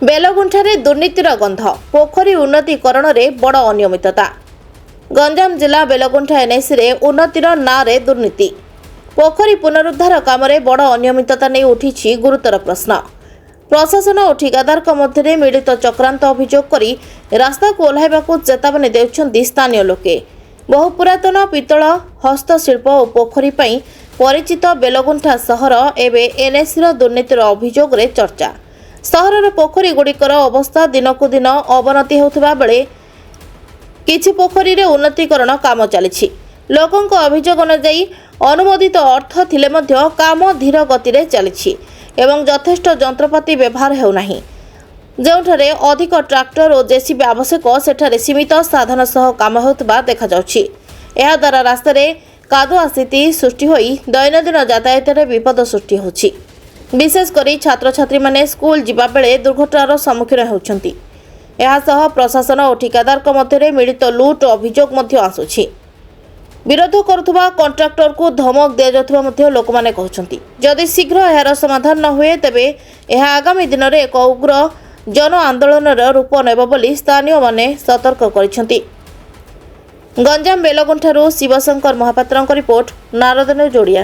ବେଲଗୁଣ୍ଠାରେ ଦୁର୍ନୀତିର ଗନ୍ଧ, ପୋଖରୀ ଉନ୍ନତିକରଣରେ ବଡ଼ ଅନିୟମିତତା। ଗଞ୍ଜାମ ଜିଲ୍ଲା ବେଲଗୁଣ୍ଠା ଏନ୍ଏସିରେ ଉନ୍ନତିର ନାଁରେ ଦୁର୍ନୀତି, ପୋଖରୀ ପୁନରୁଦ୍ଧାର କାମରେ ବଡ଼ ଅନିୟମିତତା ନେଇ ଉଠିଛି ଗୁରୁତର ପ୍ରଶ୍ନ। ପ୍ରଶାସନ ଓ ଠିକାଦାରଙ୍କ ମଧ୍ୟରେ ମିଳିତ ଚକ୍ରାନ୍ତ ଅଭିଯୋଗ କରି ରାସ୍ତାକୁ ଓହ୍ଲାଇବାକୁ ଚେତାବନୀ ଦେଉଛନ୍ତି ସ୍ଥାନୀୟ ଲୋକେ। ବହୁ ପୁରାତନ ପିତ୍ତଳ ହସ୍ତଶିଳ୍ପ ଓ ପୋଖରୀ ପାଇଁ ପରିଚିତ ବେଲଗୁଣ୍ଠା ସହର ଏବେ ଏନ୍ଏସିର ଦୁର୍ନୀତିର ଅଭିଯୋଗରେ ଚର୍ଚ୍ଚା। ସହରର ପୋଖରୀଗୁଡ଼ିକର ଅବସ୍ଥା ଦିନକୁ ଦିନ ଅବନତି ହେଉଥିବା ବେଳେ କିଛି ପୋଖରୀରେ ଉନ୍ନତିକରଣ କାମ ଚାଲିଛି। ଲୋକଙ୍କ ଅଭିଯୋଗ ଅନୁଯାୟୀ ଅନୁମୋଦିତ ଅର୍ଥ ଥିଲେ ମଧ୍ୟ କାମ ଧୀର ଗତିରେ ଚାଲିଛି ଏବଂ ଯଥେଷ୍ଟ ଯନ୍ତ୍ରପାତି ବ୍ୟବହାର ହେଉନାହିଁ। ଯେଉଁଠାରେ ଅଧିକ ଟ୍ରାକ୍ଟର ଓ ଜେସିବି ଆବଶ୍ୟକ, ସେଠାରେ ସୀମିତ ସାଧନ ସହ କାମ ହେଉଥିବା ଦେଖାଯାଉଛି। ଏହାଦ୍ୱାରା ରାସ୍ତାରେ କାଦୁଆ ସ୍ଥିତି ସୃଷ୍ଟି ହୋଇ ଦୈନନ୍ଦିନ ଯାତାୟାତରେ ବିପଦ ସୃଷ୍ଟି ହେଉଛି। ବିଶେଷ କରି ଛାତ୍ରଛାତ୍ରୀମାନେ ସ୍କୁଲ ଯିବା ବେଳେ ଦୁର୍ଘଟଣାର ସମ୍ମୁଖୀନ ହେଉଛନ୍ତି। ଏହାସହ ପ୍ରଶାସନ ଓ ଠିକାଦାରଙ୍କ ମଧ୍ୟରେ ମିଳିତ ଲୁଟ୍ ଅଭିଯୋଗ ମଧ୍ୟ ଆସୁଛି। ବିରୋଧ କରୁଥିବା କଣ୍ଟ୍ରାକ୍ଟରକୁ ଧମକ ଦିଆଯାଉଥିବା ମଧ୍ୟ ଲୋକମାନେ କହୁଛନ୍ତି। ଯଦି ଶୀଘ୍ର ଏହାର ସମାଧାନ ନ ହୁଏ, ତେବେ ଏହା ଆଗାମୀ ଦିନରେ ଏକ ଉଗ୍ର ଜନ ଆନ୍ଦୋଳନର ରୂପ ନେବ ବୋଲି ସ୍ଥାନୀୟମାନେ ସତର୍କ କରିଛନ୍ତି। ଗଞ୍ଜାମ ବେଲଗୁଣ୍ଠାରୁ ଶିବଶଙ୍କର ମହାପାତ୍ରଙ୍କ ରିପୋର୍ଟ, ନାରଦ ନ୍ୟୁଜ୍ ଓଡ଼ିଆ।